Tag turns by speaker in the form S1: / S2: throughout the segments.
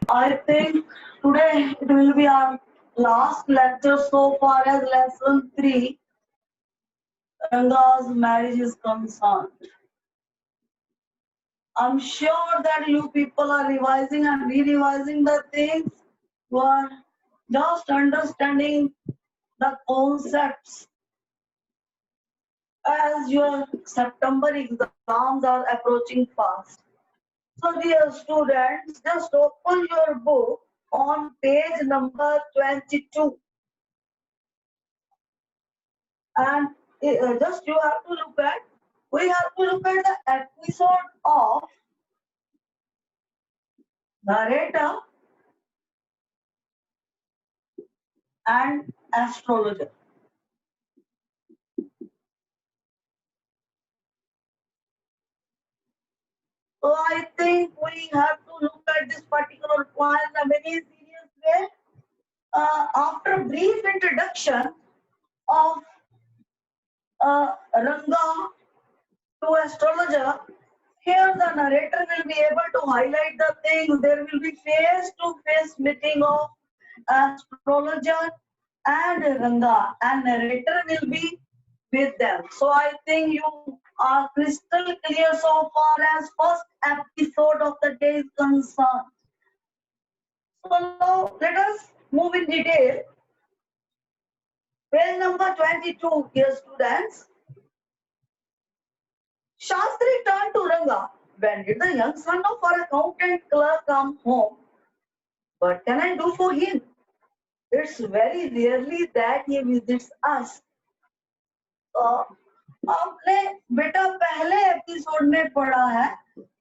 S1: I think today it will be our last lecture so far as lesson 3, Ranga's marriage is concerned. I'm sure that you people are revising and re-revising the things. You are just understanding the concepts as your September exams are approaching fast. So dear students, just open your book on page number 22 and just you have to look at, we have to look at the episode of narrator and astrologer. So I think we have to look at this particular point in a very serious way. After a brief introduction of Ranga to astrologer, here the narrator will be able to highlight the things. There will be face-to-face meeting of astrologer and Ranga, and narrator will be with them. So I think you are crystal clear so far as first episode of the day is concerned. So now let us move in detail. Page number 22, dear students. Shastri turned to Ranga. When did the young son of our accountant clerk come home? What can I do for him? It's very rarely that he visits us. आपने बेटा पहले episode में पढ़ा है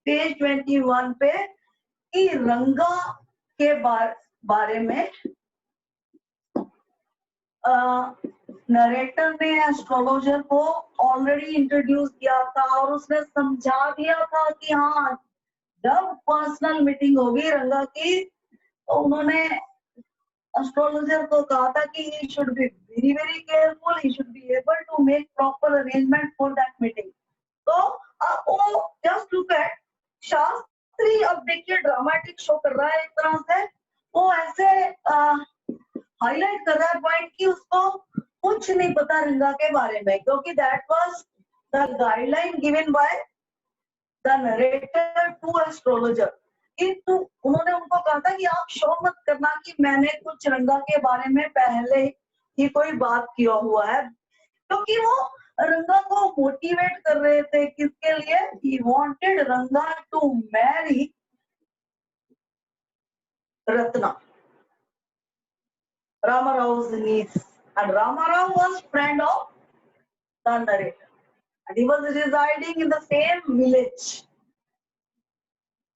S1: page 21 पे कि रंगा के बारे में नरेटर ने एस्ट्रोलॉजर को ऑलरेडी इंट्रोड्यूस किया था और उसने समझा दिया था कि हाँ जब पर्सनल मीटिंग होगी रंगा की तो उन्होंने एस्ट्रोलॉजर को कहा था कि he should be very very careful, he should be able to make proper arrangement for that meeting. तो वो just look at शास्त्री अब देखिए ड्रामेटिक शो कर रहा है एक तरह से वो ऐसे हाईलाइट कर रहा है पॉइंट कि उसको कुछ नहीं पता रंगा के बारे में क्योंकि that was the guideline given by the narrator to astrologer कि उन्होंने उनको कहा था कि आप शो मत करना कि मैंने कुछ रंगा के बारे में पहले ही कोई बात किया हुआ है क्योंकि वो रंगा को मोटिवेट कर रहे थे किसके लिए ही wanted Ranga to marry Ratna Ramarao's niece and Ramarao was friend of the narrator and he was residing in the same village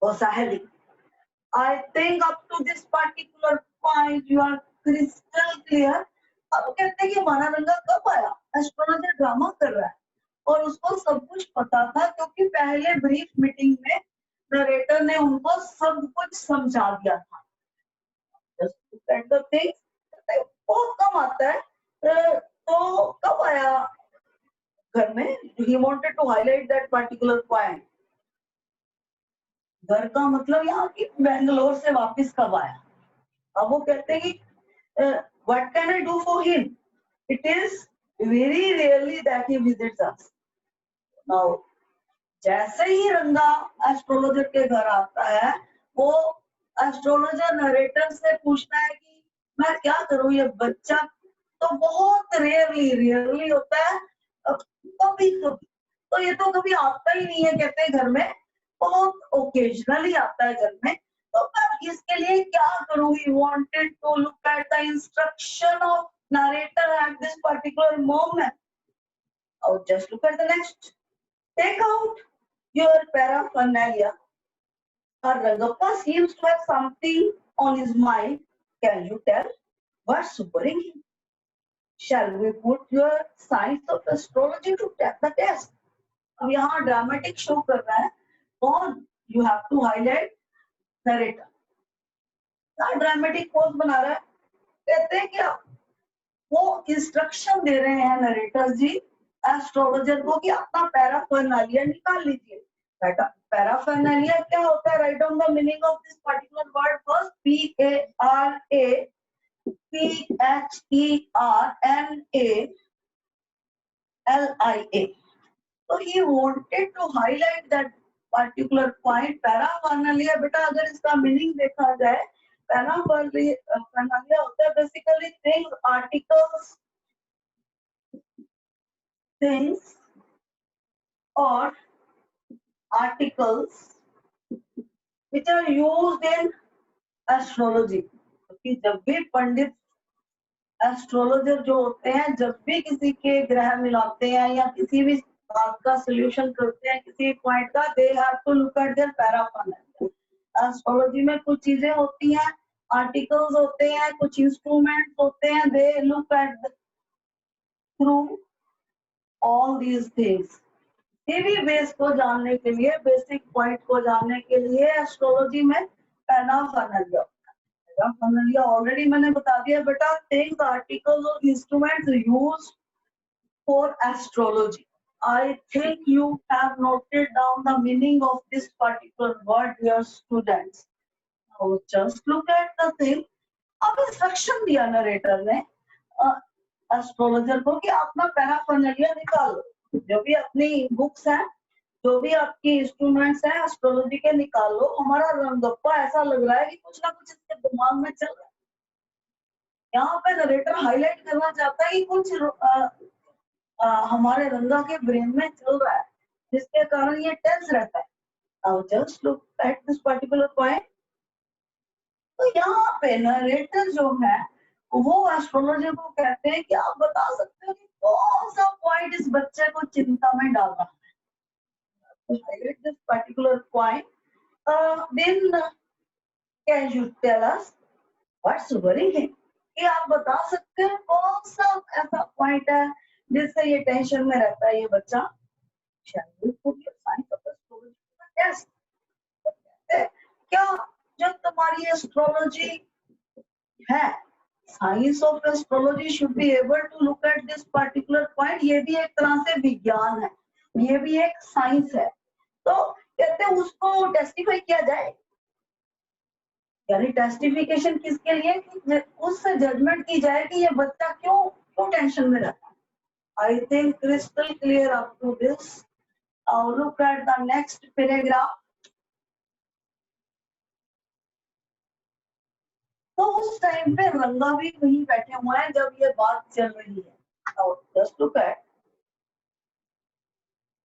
S1: Osaheli. I think up to this particular point you are crystal clear. अब कहते हैं कि महारंगा कब आया astrologer drama कर रहा है और उसको सब कुछ पता था क्योंकि पहले ब्रीफ मीटिंग में नरेटर ने उनको सब कुछ समझा दिया था Just look at the things. वो कब आता है तो कब आया घर में he wanted to highlight that particular point. घर का मतलब यहाँ की बेंगलोर से वापस कब आया अब वो कहते हैं कि what can I do for him? It is very rarely that he visits us. Now, जैसे ही रंगा एस्ट्रोलॉजर के घर आता है वो एस्ट्रोलॉजर नरेटर से पूछता है कि मैं क्या करूं ये बच्चा तो बहुत रेयरली होता है कभी कभी तो ये तो कभी आता ही नहीं है कहते हैं घर में बहुत ओकेजनली आता है घर में तो मैं इसके लिए क्या करूं he wanted to look at the instruction of narrator at this particular moment. Oh, just look at the next. Take out your paraphernalia. Rangappa seems to have something on his mind. Can you tell what's worrying him? Shall we put your science of astrology to the test? अब यहाँ dramatic show कर रहा है कौन you have to highlight narrator dramatic pose बना रहा है कहते हैं क्या वो इंस्ट्रक्शन दे रहे हैं नरेटर जी एस्ट्रोलॉजर को कि अपना पैराफर्नालिया निकाल लीजिए पैराफर्नालिया क्या होता है? Write down the meaning of this particular word first. PARAPHERNALIA. So he wanted to highlight that particular point. पैराफर्नालिया बेटा अगर इसका मीनिंग देखा जाए, पैराफर्नालिया होता है basically things, articles, things or articles which are used in astrology. क्योंकि जब भी पंडित एस्ट्रोलॉजर जो होते हैं, जब भी किसी के ग्रह मिलाते हैं या किसी भी बात का सोल्यूशन करते हैं, किसी पॉइंट का, they have to look at their paraphernalia. Astrology में कुछ चीजें होती हैं, आर्टिकल्स होते हैं, कुछ इंस्ट्रूमेंट्स होते हैं, they look at through all these things. भी बेस को जानने के लिए, बेसिक पॉइंट को जानने के लिए एस्ट्रोलॉजी में पैराफर्नालिया. पैराफर्नालिया ऑलरेडी मैंने बता दिया बेटा, थिंग्स, आर्टिकल्स और instruments used for astrology. I think you have noted down the meaning of this particular word, dear students. Now just look at the thing. अब इंस्ट्रक्शन दिया नरेटर ने एस्ट्रोलॉजर को कि अपना पैराफर्नालिया निकालो. जो भी अपनी बुक्स हैं, जो भी आपकी इंस्ट्रूमेंट्स हैं एस्ट्रोलॉजी के, निकालो. हमारा रंगप्पा ऐसा लग रहा है कि कुछ ना कुछ इसके दिमाग में चल रहा है. यहाँ पे नरेटर हाईलाइट करना चाहता है कि कुछ हमारे रंगा के ब्रेन में चल रहा है, जिसके कारण ये टेंस रहता है. Now just look at this particular point. तो यहाँ पे नरेटर जो है वो एस्ट्रोलॉजर को कहते हैं कि आप बता सकते हो कि कौन सा पॉइंट इस बच्चे को चिंता में डाल रहा है. Highlight this particular point. Then can you tell us what's worrying him? कि आप बता सकते हैं कौन सा ऐसा पॉइंट है जिससे ये टेंशन में रहता है ये बच्चा. क्या जब तुम्हारी एस्ट्रोलॉजी है, science of astrology should be able to look at this particular point. ये भी एक तरह से विज्ञान है, ये भी एक साइंस है. तो कहते हैं उसको टेस्टिफाई किया जाए, यानी टेस्टिफिकेशन किसके लिए? कि उससे जजमेंट की जाए कि ये बच्चा क्यों टेंशन में रहता है. I think crystal clear up to this. Now look at the next paragraph. तो उस टाइम पे रंगा भी वहीं बैठे हुए हैं जब ये बात चल रही है. Now just look at.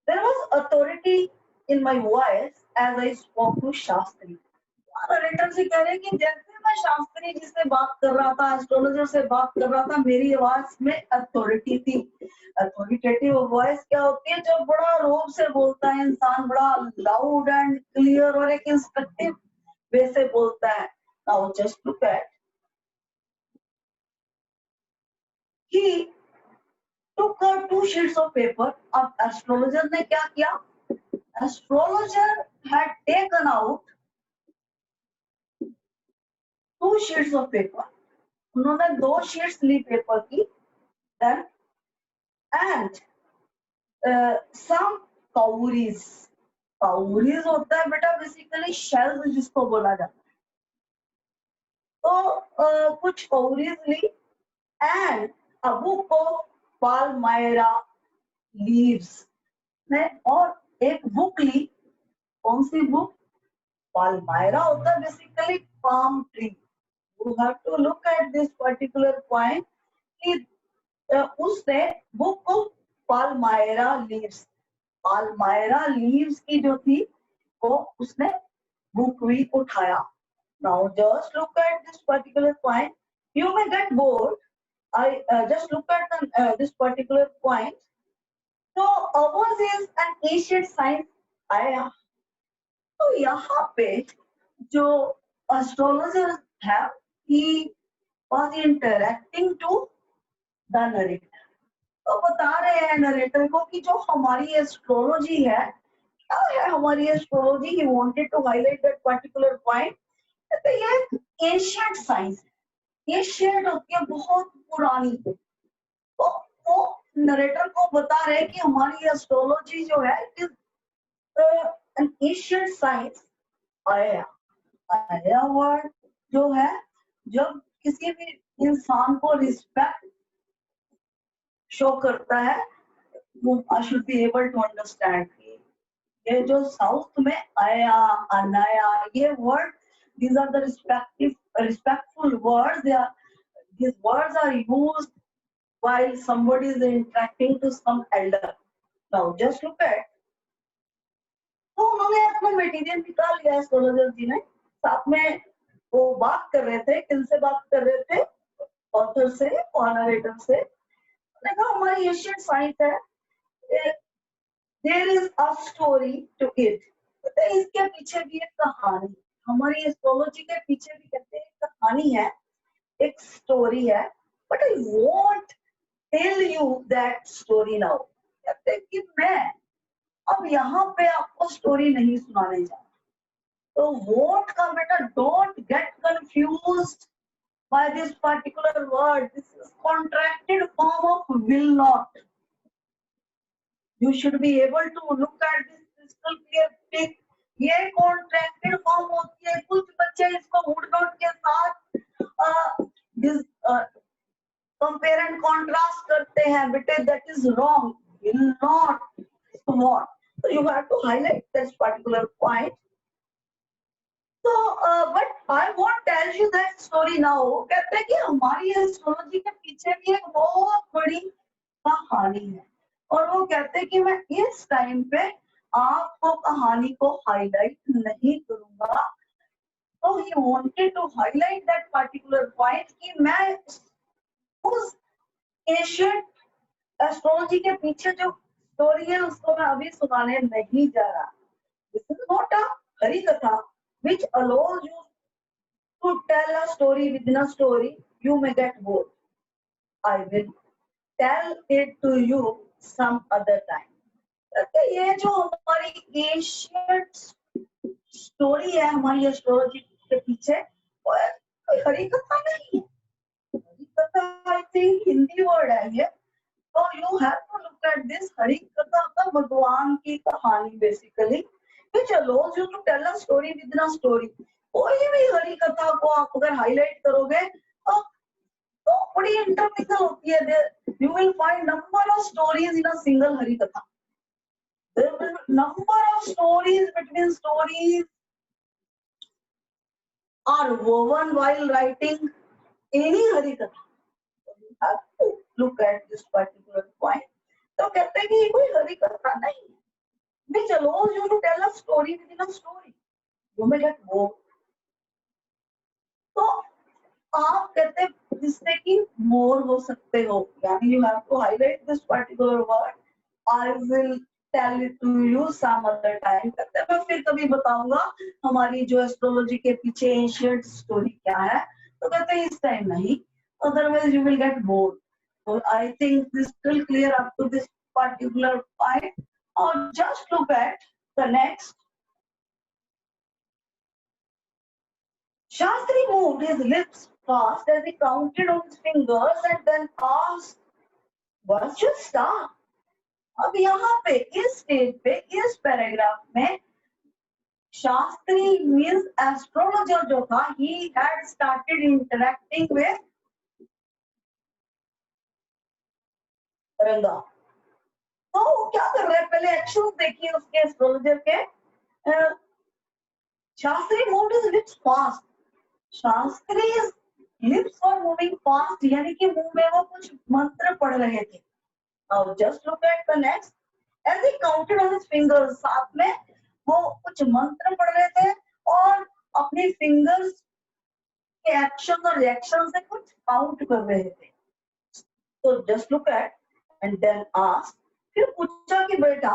S1: There was authority in my voice as I spoke to Shastri. Narrator से कह रहे हैं कि जैसे मैं शास्त्री जी से बात कर रहा था, एस्ट्रोलॉजर से बात कर रहा था, मेरी आवाज में अथॉरिटी थी. अथॉरिटेटिव वॉइस क्या होती है? जब बड़ा रोब से बोलता है इंसान, बड़ा लाउड एंड क्लियर और एक इंस्ट्रक्टिव वे से बोलता है. Now just look eight. He took her 2 sheets of paper. अब एस्ट्रोलॉजर ने क्या किया? Astrologer had taken out 2 sheets of paper. उन्होंने 2 शीट्स ली पेपर की. Then and some cowries. Cowries होता है बेटा बेसिकली शेल्स जिसको बोला जाता है. तो कुछ cowries Lee and a book of palmyra leaves ने, और एक बुक ली. कौन सी बुक? palmyra होता है basically palm tree. You have to look at this particular point. कि उसने book of Palmyra leaves, Palmyra leaves की जो थी वो उसने बुक भी उठाया. Now just look at this particular point. You may get bored. I just look at this particular point. So ours is an ancient science. तो यहाँ पे जो एस्ट्रोलॉजर है, he was interacting to the narrator. तो बता रहे हैं narrator को कि जो हमारी एस्ट्रोलॉजी है, क्या है हमारी astrology. he wanted to highlight that particular point. तो ये एंशिएंट साइंस है, एंशिएंट होती है बहुत पुरानी. तो वो नरेटर को बता रहे हैं कि हमारी एस्ट्रोलॉजी जो है an ancient science, आया आया वर्ड जो है, जब किसी भी इंसान को रिस्पेक्ट शो करता है, I should be able to understand ये जो साउथ में आया अनाया ये word, these are the respectful words. These words are used while somebody is interacting to some elder. Now just look at, तो उन्होंने अपना मटेरियल निकाल लिया एस्ट्रोलॉजर जी ने, साथ में वो बात कर रहे थे, किनसे बात कर रहे थे, ऑथर से और नरेटर से। देखा हमारी एशियन साइंस है, there is a story to it, इसके पीछे भी एक कहानी, हमारी एस्ट्रोलॉजी के पीछे भी कहते हैं एक कहानी है, एक स्टोरी है, but I won't tell you that story now. कहते हैं कि मैं अब यहाँ पे आपको स्टोरी नहीं सुनाने जा रहा, तो वोट का बेटा don't get confused by this particular word. This is contracted form of will not. You should be able to look at this crystal clear pic. ये contracted form होती है, कुछ बच्चे इसको would not के साथ compare and contrast करते हैं, बेटे that is wrong. Will not what? So you have to highlight this particular point. So, but I won't tell you that story now. कहते हैं कि हमारी एस्ट्रोलॉजी के पीछे भी एक बहुत बड़ी कहानी है, और वो कहते हैं कि मैं इस टाइम पे आपको कहानी को हाईलाइट नहीं करूंगा। तो he wanted to highlight that particular point कि मैं उस एशियन एस्ट्रोलॉजी के पीछे जो स्टोरी है उसको मैं अभी सुनाने नहीं जा रहा। This is not a हरी कथा which allows you to tell a story within a story. You may get bored. I will tell it to you some other time. ये जो हमारी एशियन स्टोरी है हमारी एस्ट्रोलॉजी के पीछे, कोई हरी कथा नहीं है। हरी कथा आई थिंक हिंदी वर्ड है ये, तो you have to look at this. Hari कथा का भगवान की कहानी basically which allows you to tell a story within a story. कोई भी हरी कथा को आप अगर हाईलाइट करोगे तो बड़ी इंटरमिक्सल होती है। You will find number of stories in a single हरी कथा. There will be number of stories between stories are woven while writing any हरी कथा. You have to look at this particular point. तो कहते हैं कि कोई हरी कथा नहीं है, which allows you to tell a story within a story. You may get bored. तो आप कहते हैं जिससे कि बोर हो सकते हो, यानी you have to highlight this particular word. I will tell it to you some other time. कहते हैं मैं फिर कभी बताऊंगा हमारी जो एस्ट्रोलॉजी के पीछे एंशिएंट स्टोरी क्या है, तो कहते हैं इस टाइम नहीं, otherwise you will get bored. So I think this will clear up to this particular point. Or just look at the next. Shastri moved his lips fast as he counted on his fingers and then asked, "What's your star?" अब यहाँ पे इस stage पे इस paragraph में Shastri means astrologer जो था, he had started interacting with रंगा। तो वो क्या कर रहे हैं, पहले एक्शन देखिए उसके एस्ट्रोलॉजर के। Shastri moved his lips fast. Shastri lips were moving fast, यानी कि मुंह में वो कुछ मंत्र पढ़ रहे थे। Now just look at the next. As he counted on his fingers, साथ में वो कुछ मंत्र पढ़ रहे थे और अपने फिंगर्स के एक्शन और रिएक्शन से कुछ काउंट कर रहे थे। So just look at and then ask. फिर पूछा कि बेटा,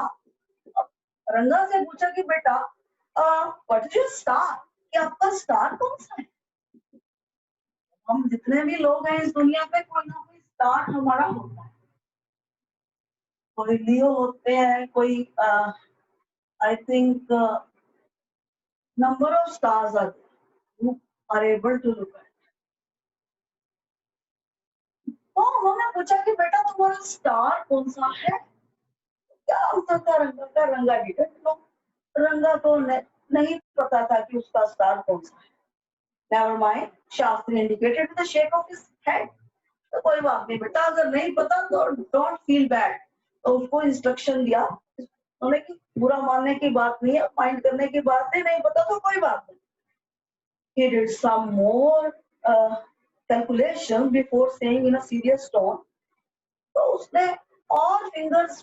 S1: रंगा से पूछा कि बेटा, what is your star? कि आपका स्टार कौन सा है? हम जितने भी लोग हैं इस दुनिया पे, कोई ना कोई स्टार हमारा होता है। कोई लियो होते हैं, कोई I think number of stars are you are able to look at. तो उन्होंने पूछा कि बेटा तुम्हारा स्टार कौन सा है? क्या आंसर था रंगा का? रंगा डिडंट नो। रंगा को नहीं पता था कि उसका स्टार कौन सा है। Never mind, Shastri indicated the shape of his head. तो कोई बात नहीं बेटा, अगर नहीं पता तो डोंट फील बैड। तो उसको इंस्ट्रक्शन दिया उन्होंने कि बुरा मानने की बात नहीं है, माइंड करने की बात नहीं पता तो कोई बात नहीं। He did some more calculation before saying in a serious tone. तो उसने और फिंगर्स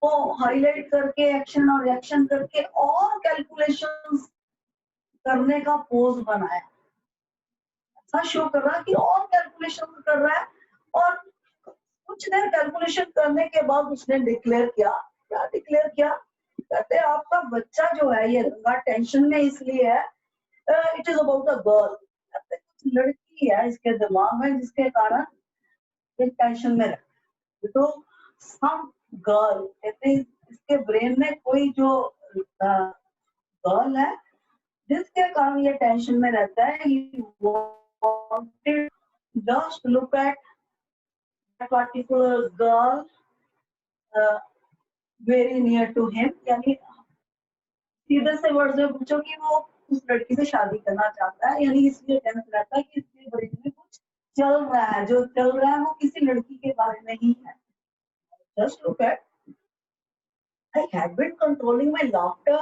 S1: को हाईलाइट करके एक्शन और रिएक्शन करके और कैलकुलेशंस करने का पोज बनाया। ऐसा शो कर रहा है कि और कैलकुलेशन कर रहा है। और कुछ देर कैलकुलेशन करने के बाद उसने डिक्लेयर किया। क्या डिक्लेयर किया? कहते आपका बच्चा जो है ये रंगा टेंशन में इसलिए है, it is about a girl. कुछ लड़की है इसके दिमाग में जिसके कारण ये टेंशन में रहता है। तो सम गर्ल, कहते हैं इसके ब्रेन में कोई जो गर्ल है जिसके कारण ये टेंशन में रहता है। Just look eight particular girl very near to him, यानी सीधे से वर्ड में पूछो कि वो उस लड़की से शादी करना चाहता है, यानी इसलिए टेंस रहता है कि इसके ब्रेन में कुछ चल रहा है, जो चल रहा है वो किसी लड़की के बारे में ही है। Just look eight, I had been controlling my laughter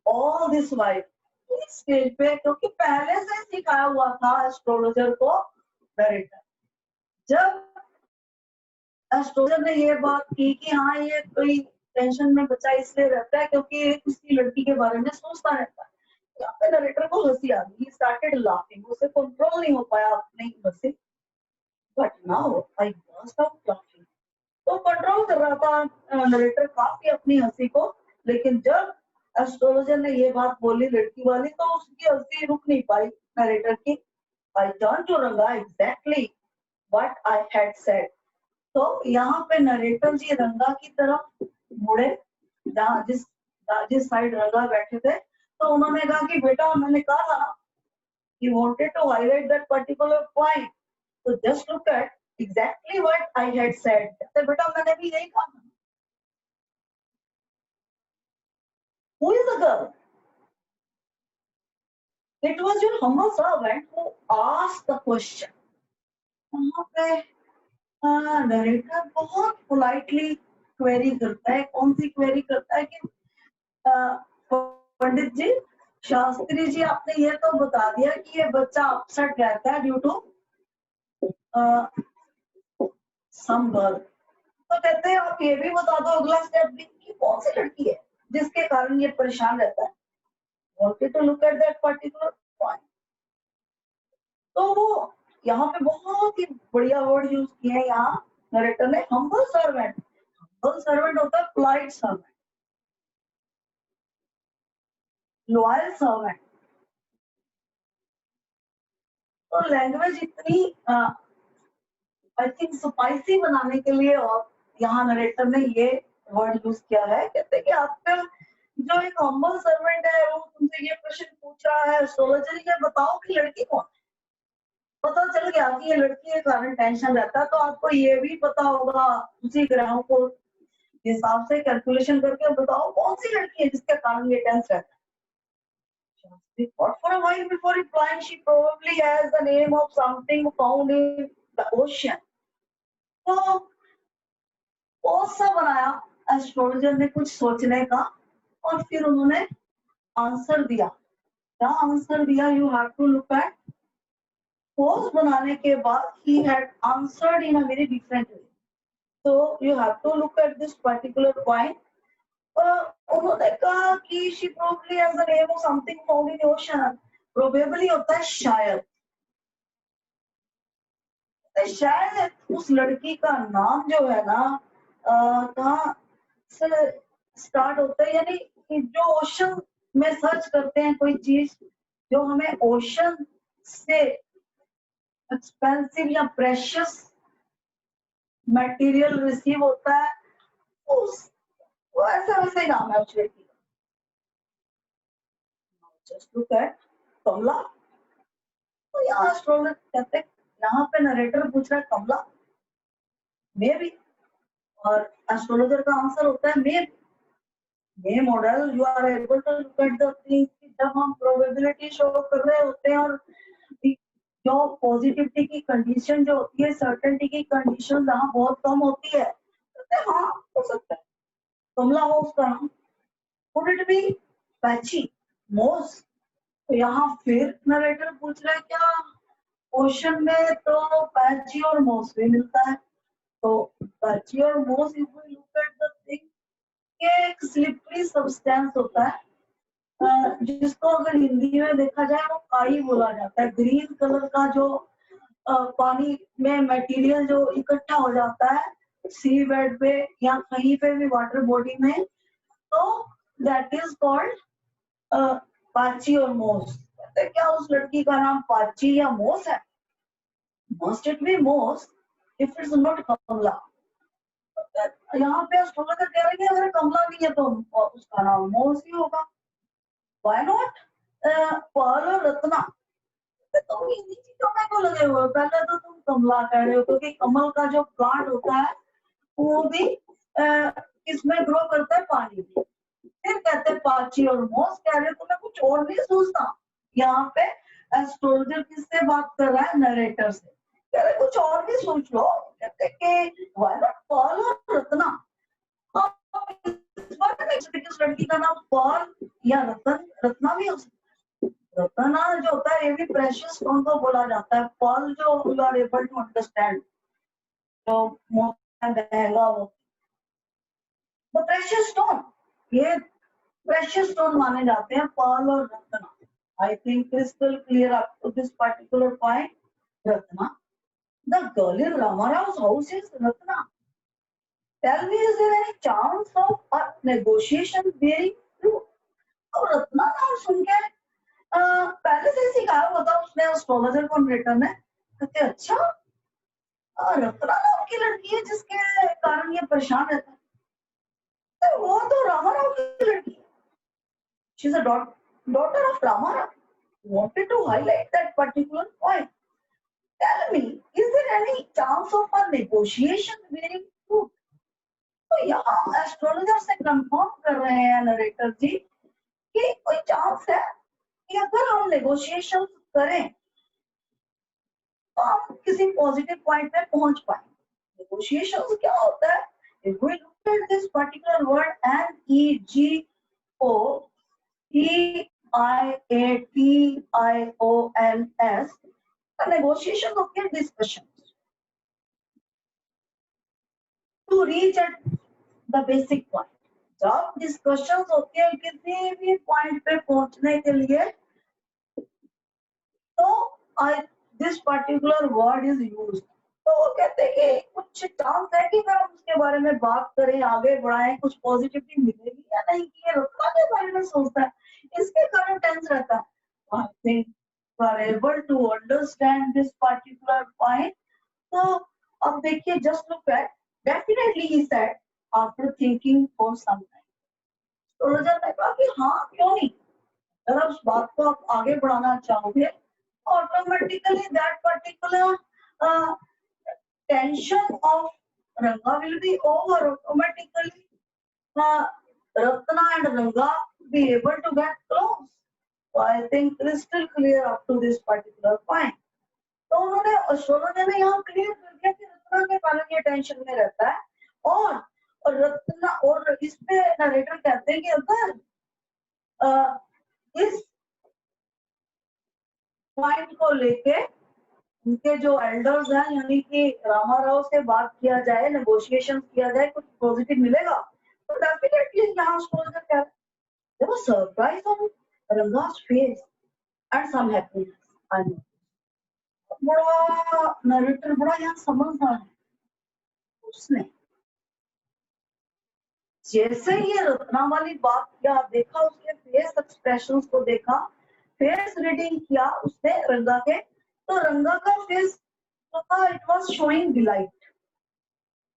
S1: all this while। इस स्टेज पे क्योंकि पहले से सिखाया हुआ था एस्ट्रोलॉजर को नरेटर। जब एस्ट्रोलॉजर ने ये बात की कि हाँ ये कोई टेंशन में बच्चा इसलिए रहता है क्योंकि किसी लड़की के बारे में सोचता रहता है, यहाँ पे नरेटर को हंसी आ गई। स्टार्टेड लाफिंग, उसे कंट्रोल नहीं हो पाया अपनी हंसी। But now I burst out laughing. तो कंट्रोल कर रहा था नरेटर काफी अपनी हंसी को, लेकिन जब एस्ट्रोलॉजर ने ये बात बोली लड़की वाली तो उसकी हंसी रुक नहीं पाई नरेटर की। आई टर्न टू रंगा exactly what I had said. तो यहाँ पे नरेटर जी रंगा की तरफ मुड़े, जहाँ जिस साइड रंगा बैठे थे। तो उन्होंने कहा कि बेटा मैंने कहा था ना, he wanted to highlight that particular point, so just look at exactly what I had said। तो बेटा मैंने भी यही कहा। Who is the girl? It was your humble servant who asked the question। यहाँ पे नरेटर बहुत पोलाइटली क्वेरी करता है। कौन सी क्वेरी करता है कि पंडित जी, शास्त्री जी, आपने ये तो बता दिया कि ये बच्चा अपसेट रहता है ड्यू टू सम गर्ल। तो कहते हैं आप ये भी बता दो अगला स्टेप भी कि कौन सी लड़की है जिसके कारण ये परेशान रहता है। Wanted to look at that particular point. तो वो यहाँ पे बहुत ही बढ़िया वर्ड यूज किए हैं यहाँ नरेटर ने, हम्बल सर्वेंट। हम्बल सर्वेंट होता है पोलाइट सर्वेंट, लॉयल सर्वेंट। तो लैंग्वेज इतनी आई थिंक स्पाइसी बनाने के लिए और यहाँ नरेटर ने ये वर्ड यूज किया है। कहते हैं कि आपका जो एक हम्बल सर्वेंट है वो तुमसे ये प्रश्न पूछ रहा है, एस्ट्रोलॉजर ये बताओ कि लड़की कौन है। पता चल गया कि ये लड़की के कारण टेंशन रहता है, तो आपको ये भी पता होगा उसी ग्रहों को हिसाब से कैलकुलेशन करके बताओ कौन सी लड़की है जिसके कारण ये टेंस रहता है। But for a while before replying, she probably has the name of something found in the ocean। तो पोज सा बनाया एस्ट्रोलॉजर ने कुछ सोचने का, और फिर उन्होंने आंसर दिया। क्या आंसर दिया? You have to look at. Pose बनाने के बाद ही had answered in a very different way. So you have to look at this particular point। उन्होंने कहा कि she probably has the name of something found in the ocean। Probably होता है शायद। शायद उस लड़की का नाम जो है ना कहाँ से स्टार्ट होता है, यानी जो ओशन में सर्च करते हैं कोई चीज जो हमें ओशन से एक्सपेंसिव या प्रेशियस मटेरियल रिसीव होता है, उस वो ऐसा वैसे ही नाम है उस लड़की का। जस्ट लुक एट कमला। तो यहाँ एस्ट्रोलॉजर कहते हैं, यहाँ पे नरेटर पूछ रहा है कमला, मे बी, और एस्ट्रोलॉजर का आंसर होता है मे बी। ये model you are able to look at the things कि जब हम प्रोबेबिलिटी शो कर रहे होते हैं और जो पॉजिटिविटी की कंडीशन जो होती है, सर्टेनिटी की कंडीशन जहाँ बहुत कम होती है, तो हाँ हो सकता है कमला हो उसका नाम। Could it be patchy moss? तो यहाँ फिर नरेटर पूछ रहा है क्या क्वेश्चन में तो पैची और मोस भी मिलता है। तो पैची और moss if we look at the thing, ये एक स्लिपरी सब्सटेंस होता है जिसको अगर हिंदी में देखा जाए वो काई बोला जाता है। ग्रीन कलर का जो पानी में मटेरियल जो इकट्ठा हो जाता है सी बेड पे या कहीं पे भी वाटर बॉडी में, तो दैट इज कॉल्ड पाची और मोस। कहते क्या उस लड़की का नाम पाची या मोस है? मस्ट इट बी मोस इफ इट्स नॉट कमला। यहाँ पे एस्ट्रोलॉजर कह रहे हैं अगर कमला नहीं है तो उसका नाम मोस ही होगा। व्हाई नॉट पर्ल और रत्ना? तुम इन्हीं चीजों में को लगे हुए हो। पहले तो तुम कमला कह रहे हो क्योंकि कमल का जो प्लांट होता है वो भी इसमें ग्रो करता है पानी में। फिर कहते हैं पाची और मोस, कह रहे हो तुम्हें कुछ और नहीं सोचता। यहाँ पे एस्ट्रोलॉजर किससे बात कर रहा है? नरेटर से। कह रहे कुछ और भी सोच लो। कहते कि व्हाई नॉट पर्ल और रत्ना? इस बार इस लड़की का नाम पर्ल या रतन, रत्ना भी हो सकता है। रत्ना जो होता है ये भी प्रेशियस स्टोन को बोला जाता है। पर्ल जो you are able to understand, जो मोटा महंगा वो प्रेशियस स्टोन, ये प्रेशियस स्टोन माने जाते हैं पर्ल और Ratna. I think crystal clear up to this particular point. Ratna, the girl in Ramarao's house is Ratna. Tell me, is there any chance of a negotiation bearing fruit? और रत्ना नाम सुन के पहले से सिखाया हुआ था उसने एस्ट्रोलॉजर को रिटर्न है। कहते अच्छा रत्ना नाम की लड़की है जिसके कारण ये परेशान रहता है। तो वो तो रामाराव की लड़की है। She's a daughter of Ramarao. Wanted to highlight that particular point. Tell me, is there any chance of a negotiation bearing fruit? तो यहाँ एस्ट्रोलॉजर से कंफर्म कर रहे हैं नरेटर जी कि कोई चांस है कि अगर हम नेगोशिएशन करें तो हम किसी पॉजिटिव पॉइंट पे पहुंच पाए। नेगोशिएशन क्या होता है? If we look at this particular word NEGO, EIATIONS, negotiation होती है discussion to reach at the basic point. जब डिस्कशन होती है किसी भी पॉइंट पे पहुंचने के लिए तो this particular word is used. तो वो कहते हैं कि कुछ चांस है कि अगर हम उसके बारे में बात करें, आगे बढ़ाएं, कुछ पॉजिटिविटी मिलेगी या नहीं कि ये रत्ना के बारे में सोचता है, इसके कारण टेंस रहता है। I think you are able to understand this particular point. तो अब देखिए, जस्ट लुक एट, डेफिनेटली ही said after thinking for some time. तो रजत ने कहा कि हाँ क्यों नहीं, अगर उस बात को आप आगे बढ़ाना चाहोगे automatically that particular tension of Ranga will be over. Automatically Ratna and Ranga be able to get close. So I think crystal clear up to this particular point. तो उन्होंने एस्ट्रोलॉजर ने यहाँ क्लियर कर दिया कि रत्ना के कारण ये टेंशन में रहता है। और रत्ना और इस पे नरेटर कहते हैं कि अगर इस पॉइंट को लेके उनके जो एल्डर्स हैं यानी कि रामाराव से बात किया जाए, नेगोशिएशन किया जाए, कुछ पॉजिटिव मिलेगा। तो डेफिनेटली यहाँ एस्ट्रोलॉजर कह रहे हैं there was surprise on Ranga's face and some happiness. I know. बड़ा नरेटर बड़ा यहाँ समझदार है। उसने जैसे ये रत्ना वाली बात किया, देखा उसके फेस एक्सप्रेशंस को देखा, फेस रीडिंग किया उसने रंगा के, तो रंगा का face it was showing delight.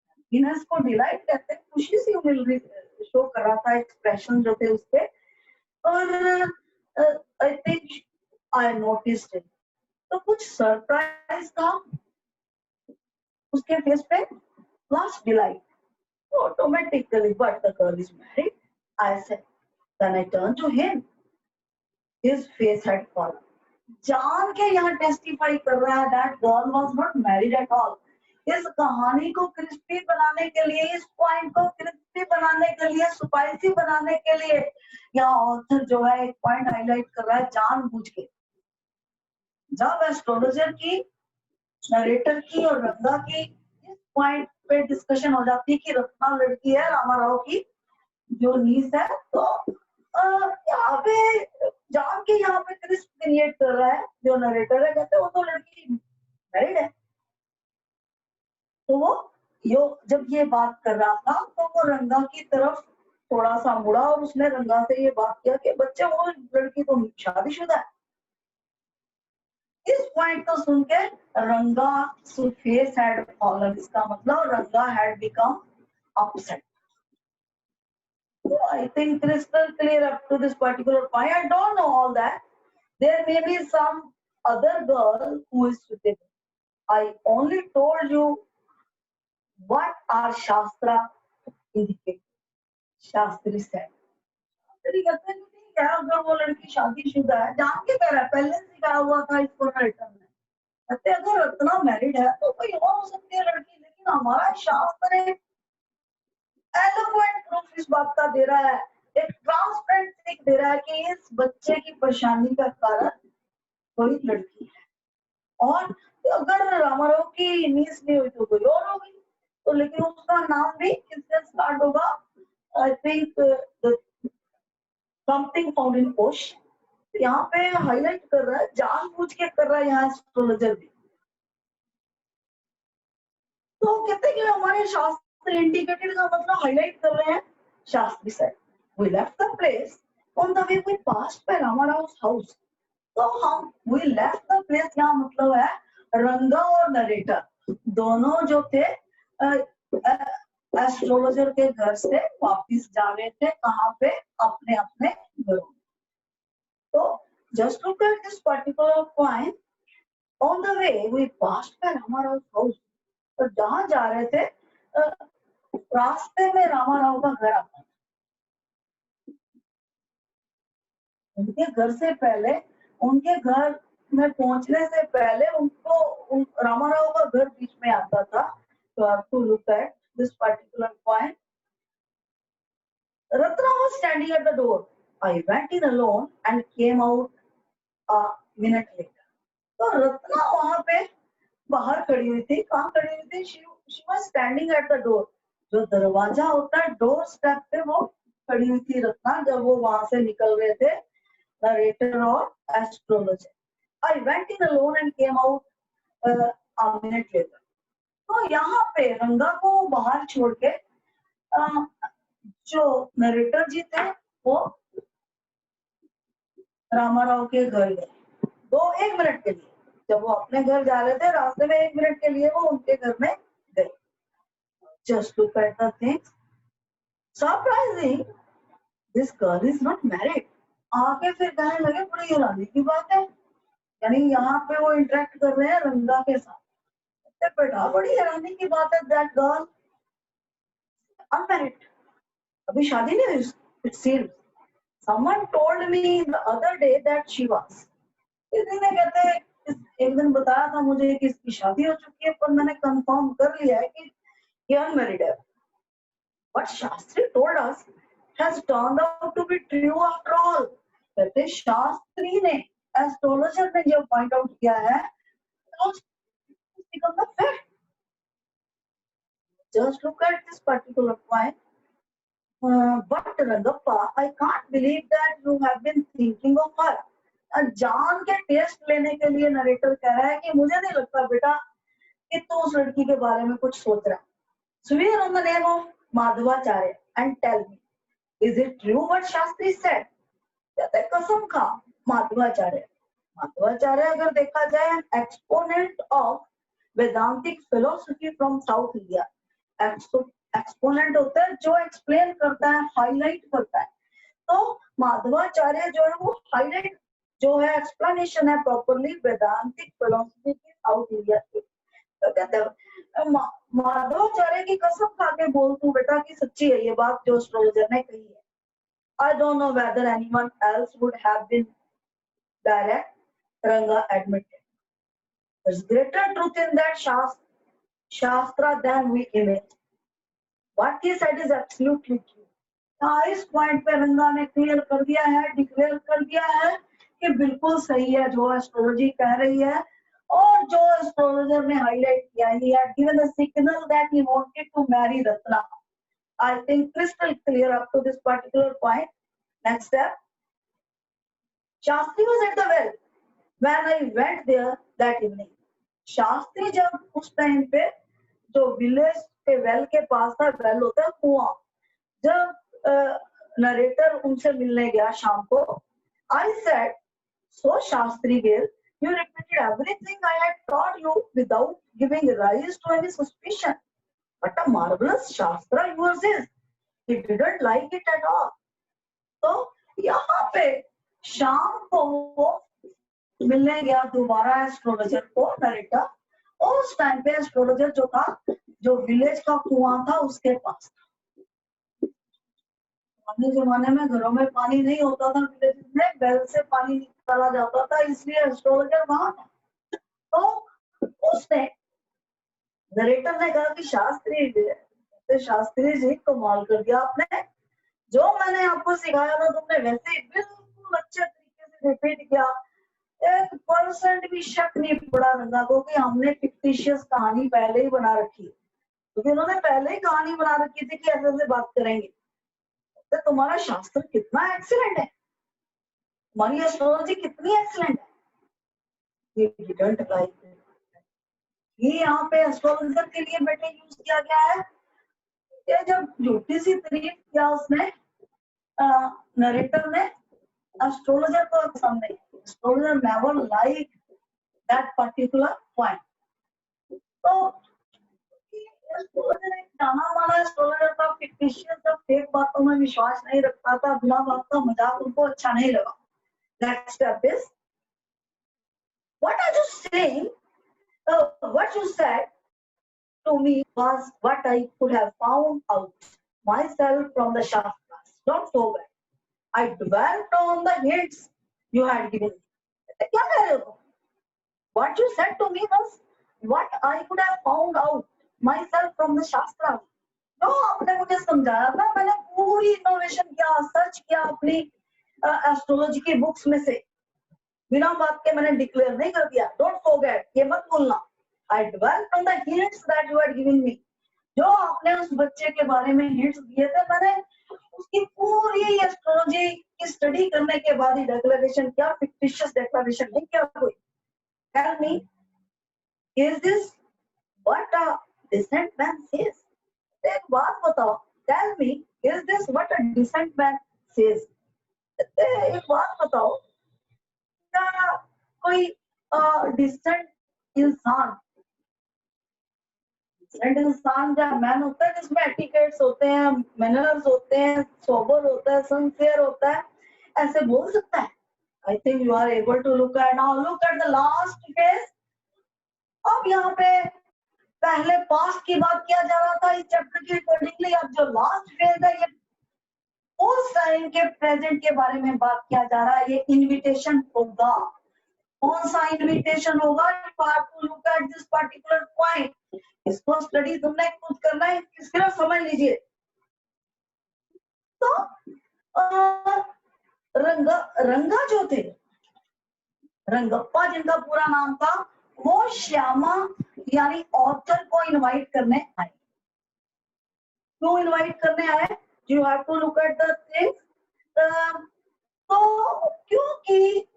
S1: Happiness को डिलाइट कहते हैं, खुशी सी मिल रही शो कर रहा था, एक्सप्रेशन जो थे उसके। और I think I noticed it, तो कुछ सरप्राइज था उसके फेस पे, plus delight. Automatically, but the girl is married I said. Then I turned to him. His face had fallen. जान के यहाँ टेस्टिफाई कर रहा है that girl was not married at all. इस कहानी को क्रिस्पी बनाने के लिए, इस पॉइंट को क्रिस्पी बनाने के लिए, स्पाइसी बनाने के लिए यहाँ ऑथर जो है एक पॉइंट हाईलाइट कर रहा है जानबूझ के. जब एस्ट्रोलॉजर की, नरेटर की और रंगा की इस पॉइंट पे डिस्कशन हो जाती है कि रत्ना लड़की है रामाराव की जो नीस है, तो यहाँ पे जान के यहाँ पे क्रिस्प क्रिएट कर रहा है जो नरेटर है, कहते हैं वो तो लड़की मैरिड है. तो वो जब ये बात कर रहा था तो वो रंगा की तरफ थोड़ा सा मुड़ा और उसने रंगा से ये बात किया कि बच्चे वो लड़की तो शादीशुदा है. इस पॉइंट को सुन के रंगा फेस हैड फॉलन. इसका मतलब रंगा had become upset. So I think crystal clear up to this particular point. I don't know all that. There may be some other girl who is suitable. I only told you what our Shastra indicates. Shastri said. Shastri कहते हैं कि क्या अगर वो लड़की शादीशुदा है, जान के कह रहा है, पहले से कहा हुआ था इसको रिटर्न में. कहते अगर रत्ना मैरिड है तो कोई और हो सकती है लड़की, लेकिन हमारा शास्त्र एलोक्वेंट प्रूफ इस बात का दे रहा है, एक ट्रांसपेरेंट दिख दे रहा है कि इस बच्चे की परेशानी का कारण कोई लड़की है. और अगर रामाराव की नीस नहीं हुई तो कोई और होगी, तो लेकिन उसका नाम भी किससे स्टार्ट होगा? I think something found in पोश. यहाँ पे हाईलाइट कर रहा है, जानबूझ के कर रहा है यहाँ एस्ट्रोलॉजर भी. तो कहते हैं कि हमारे शास्त्र इंडिकेटेड का मतलब हाईलाइट कर रहे हैं. Shastri said, we left the place on the way we passed by Ramarav's house. तो हम we left the place यहाँ मतलब है रंगा और नरेटर दोनों जो थे एस्ट्रोलॉजर के घर से वापस जा रहे थे. कहाँ पे? अपने अपने घरों. तो just look at this particular point. On the way we passed by Ramarav's house. तो जहाँ जा रहे थे रास्ते में रामाराव का घर आता. उनके घर से पहले, उनके घर में पहुंचने से पहले उनको रामाराव का घर बीच में आता था. तो I have to look at this particular point. Ratna was standing at the door. I went in alone and came out a minute later. तो रत्ना वहां पे बाहर खड़ी हुई थी. कहाँ खड़ी हुई थी? She was standing at the door. जो दरवाजा होता है डोर स्टेप पे वो खड़ी हुई थी रत्ना जब वो वहां से निकल रहे थे नरेटर और astrologer. I went in alone and came out a minute later. तो यहाँ पे रंगा को बाहर छोड़ के जो नरेटर जी थे वो रामाराव के घर गए. 1 मिनट के लिए. जब वो अपने घर जा रहे थे रास्ते में 1 मिनट के लिए वो उनके घर में गए. Just look at the things. Surprising, this girl is not married. आके फिर कहने लगे बड़ी हैरानी की बात है. यानी यहाँ पे वो इंटरेक्ट कर रहे हैं रंगा के साथ. बेटा बड़ी हैरानी की बात है, that girl unmarried. अभी शादी नहीं हुई. It seems someone told me the other day that she was. किसी ने कहते एक दिन बताया था मुझे कि इसकी शादी हो चुकी है, पर मैंने कंफर्म कर लिया है कि ये अनमैरिड है. What Shastri told us has turned out to be true after all. कहते शास्त्री ने, एस्ट्रोलॉजर ने जो पॉइंट आउट किया है become the fact. Just look at this particular point. But Rangappa, I can't believe that you have been thinking of her. जान के test लेने के लिए नरेटर कह रहा है कि मुझे नहीं लगता बेटा कि तू उस लड़की के बारे में कुछ सोच रहा है. Swear on the name of Madhavacharya and tell me, is it true what Shastri said? कहते कसम खा. माधवाचार्य, माधवाचार्य अगर देखा जाए exponent of वेदांतिक philosophy from south India. Exponent होता है जो एक्सप्लेन करता है, हाईलाइट करता है. तो माधवाचार्य जो है वो हाईलाइट जो है एक्सप्लेनेशन है प्रॉपरली वेदांतिक फिलोसफी की साउथ इंडिया की. तो कहते हैं माधवाचार्य की कसम खा के बोल तू बेटा कि सच्ची है ये बात जो एस्ट्रोलॉजर ने कही है. I don't know whether anyone else would have been direct. Ranga admitted. There's greater truth in that Shastra than we imagine. What he said is absolutely true. इस पॉइंट पे रंगा ने क्लियर कर दिया है, डिक्लेयर कर दिया है कि बिल्कुल सही है जो एस्ट्रोलॉजी कह रही है, और जो एस्ट्रोलॉजर ने हाईलाइट किया, he had given a signal that he wanted to marry Ratna. I think crystal clear up to this particular point. Next step. Shastri was at the well when I went there that evening. Shastri जब उस time पे जो village के well के पास था, well होता है कुआं, जब नरेटर उनसे मिलने गया शाम को, I said, so Shastri Gill, you repeated everything I had taught you without giving rise to any suspicion. What a marvelous Shastra yours is. He didn't like it at all. तो यहाँ पे शाम को वो मिलने गया दोबारा एस्ट्रोलॉजर को, नरेटर, और उस टाइम पे एस्ट्रोलॉजर जो था, जो विलेज का कुआं था उसके पास था। पुराने जमाने में घरों में पानी नहीं होता था, विलेज में वेल से पानी निकाला जाता था, इसलिए एस्ट्रोलॉजर वहां था। तो उसने, नरेटर ने कहा कि शास्त्री जी कमाल कर दिया आपने, जो मैंने आपको सिखाया था तुमने वैसे ही बिल्कुल अच्छे तरीके से रिपीट किया, 1% भी शक नहीं पड़ा रंगा को कि हमने फिक्टिशियस कहानी पहले ही बना रखी है, क्योंकि उन्होंने पहले ही कहानी बना रखी थी कि ऐसे ऐसे बात करेंगे। तो तुम्हारा शास्त्र कितना एक्सीलेंट है, तुम्हारी एस्ट्रोलॉजी कितनी एक्सीलेंट है। ये यहाँ पे एस्ट्रोलॉजर के लिए बेटे यूज किया गया है। ये जब झूठी सी तारीफ किया उसने, नरेटर ने, एस्ट्रोलॉजर को पसंद नहीं, astrologer never like that particular point. तो एस्ट्रोलॉजर एक जाना माना एस्ट्रोलॉजर था, फिक्टिशियस था, फेक बातों में विश्वास नहीं रखता था, बिना बात का मजाक उनको अच्छा नहीं लगा। Next step is, what are you saying, what you said to me was what I could have found out myself from the Shastras. Don't forget, I dwelt on the hints you had given me. क्या कह रहे हो? What you said to me was what I could have found out myself from the Shastras. जो आपने मुझे समझाया था, मैंने पूरी इनोवेशन किया, सर्च किया अपनी एस्ट्रोलॉजी की बुक्स में से, बिना बात के मैंने डिक्लेयर नहीं कर दिया। डोंट फॉरगेट, ये मत भूलना। आई dwelt on the hints that you had given me. जो आपने उस बच्चे के बारे में हिंट्स दिए थे, मैंने उसकी पूरी एस्ट्रोलॉजी की स्टडी करने के बाद ही डिक्लेरेशन किया, फिक्टिशियस डिक्लेरेशन नहीं किया कोई। Tell me, is this what a decent man says? एक बात बताओ, tell me, is this what a decent man says? एक बात बताओ, क्या कोई डिसेंट इंसान क्या मैन होता है जिसमें एटिकेट्स होते हैं, मैनर्स होते हैं, सोबर होता है, सिंसियर होता है, ऐसे बोल सकता है? I think you are able to look at, now look at the last phase. अब यहाँ पे पहले पास्ट की बात किया जा रहा था इस चैप्टर के अकॉर्डिंगली, अब जो लास्ट फेज है ये उस टाइम के प्रेजेंट के बारे में बात किया जा रहा है। ये इन्विटेशन होगा, कौन सा इन्विटेशन होगा? You have to look at this particular point. इसको स्टडी तुमने खुद करना है, सिर्फ समझ लीजिए। तो रंगा जो थे, रंगप्पा जिनका पूरा नाम था, वो श्यामा यानी ऑथर को इनवाइट करने आए। क्यों इनवाइट करने आए? You have to look at the things. तो क्योंकि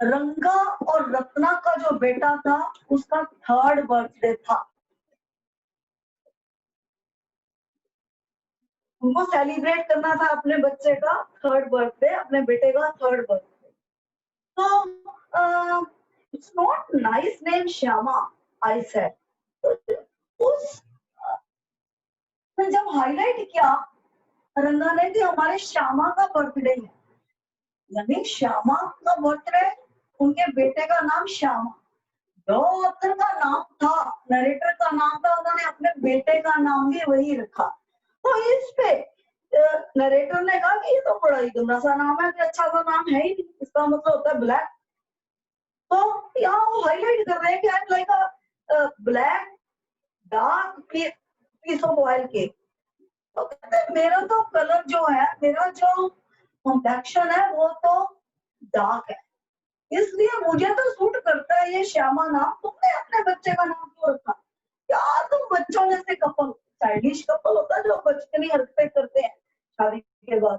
S1: रंगा और रत्ना का जो बेटा था उसका 3rd बर्थडे था, उनको सेलिब्रेट करना था अपने बच्चे का 3rd बर्थडे, अपने बेटे का 3rd बर्थडे। तो it's not nice name Shyama, I said. उस जब हाईलाइट किया रंगा ने कि हमारे श्यामा का बर्थडे है, यानी श्यामा का बर्थडे, उनके बेटे का नाम श्यामा, जो ऑथर का नाम था, नरेटर का नाम था, उन्होंने अपने बेटे का नाम भी वही रखा। तो इस पे नरेटर ने कहा कि ये तो बड़ा ही गंदा सा नाम है, अच्छा सा नाम है ही नहीं, इसका मतलब होता है ब्लैक। तो यहाँ वो हाईलाइट कर रहे हैं कि I am like a black dark piece of oil cake. तो कहते हैं मेरा तो कलर जो है, मेरा जो कॉम्प्लेक्शन है वो तो डार्क है, इसलिए मुझे तो सूट करता है ये श्यामा नाम। तुमने अपने बच्चे का नाम क्यों रखा? यार तुम बच्चों जैसे कपल, चाइल्डिश कपल होता है जो बचपनी हरकतें करते हैं शादी के बाद।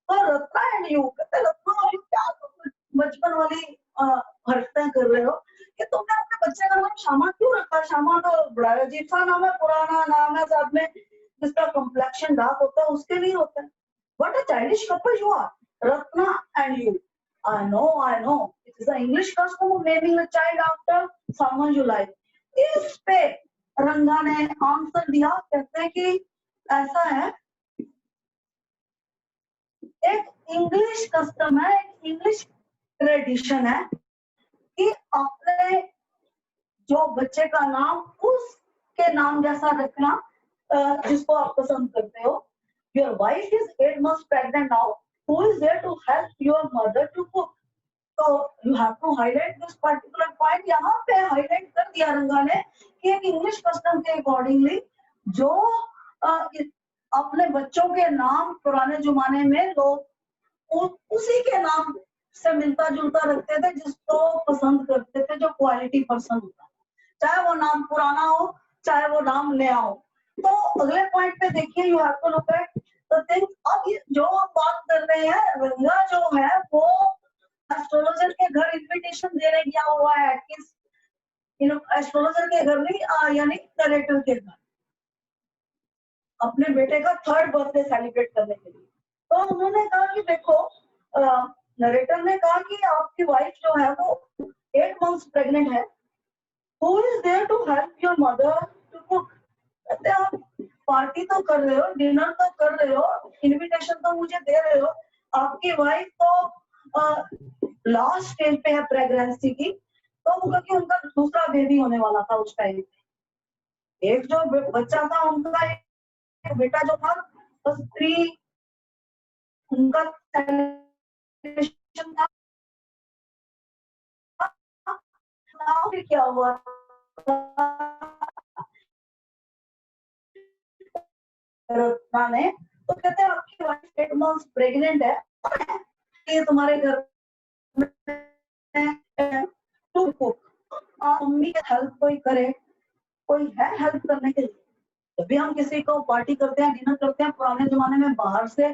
S1: तो रत्ना एंड यू, कहते रत्ना और यू, क्या तुम बचपन वाली हरकतें कर रहे हो कि तुमने अपने बच्चे का नाम श्यामा क्यों रखा? श्यामा तो बड़ा अजीब सा नाम है, पुराना नाम है, साथ में जिसका कॉम्प्लेक्शन डार्क होता है उसके लिए होता है। What a childish couple you are, Ratna and you. I know. It is an English custom of naming a child after someone you like. इस पे रंगा ने आंसर दिया, कहते हैं कि ऐसा है, एक इंग्लिश कस्टम है, एक इंग्लिश ट्रेडिशन है कि अपने जो बच्चे का नाम उसके नाम जैसा रखना, जिसको आप पसंद करते हो। Your wife is 8 months pregnant now. Who is there to help your mother to cook? तो you have to highlight this particular point। यहाँ पे हाईलाइट कर दिया रंगा ने कि एक इंग्लिश कस्टम के अकॉर्डिंगली जो अपने बच्चों के नाम पुराने जमाने में लोग उसी के नाम से मिलता जुलता रखते थे जिसको पसंद करते थे, जो क्वालिटी पर्सन होता है, चाहे वो नाम पुराना हो चाहे वो नाम नया हो। तो अगले पॉइंट पे देखिए, you have to look at the thing. अब जो हम बात कर रहे हैं, रंगा जो है वो एस्ट्रोलॉजर के घर इनविटेशन देने गया हुआ है, एस्ट्रोलॉजर के घर नहीं, यानी नरेटर के घर, अपने बेटे का 3rd बर्थडे सेलिब्रेट करने के लिए। तो उन्होंने कहा कि देखो, नरेटर ने कहा कि आपकी वाइफ जो है वो 8 मंथ्स प्रेग्नेंट है। Who is there to help your mother to cook? कहते हैं आप पार्टी तो कर रहे हो, डिनर तो कर रहे हो, इनविटेशन तो मुझे दे रहे हो, आपकी वाइफ तो लास्ट स्टेज पे है प्रेगनेंसी की, तो क्योंकि उनका दूसरा बेबी होने वाला था उस टाइम पे। एक जो बच्चा था उनका, एक बेटा जो था, बस 3 उनका सेलिब्रेशन था। फिर क्या हुआ, रत्ना ने तो कहते हैं आपकी वाइफ 8 मंथ्स प्रेग्नेंट है, ये तुम्हारे घर में टू कुक, मम्मी की हेल्प कोई करे, कोई है हेल्प करने के लिए? जब भी हम किसी को पार्टी करते हैं, डिनर करते हैं, पुराने जमाने में बाहर से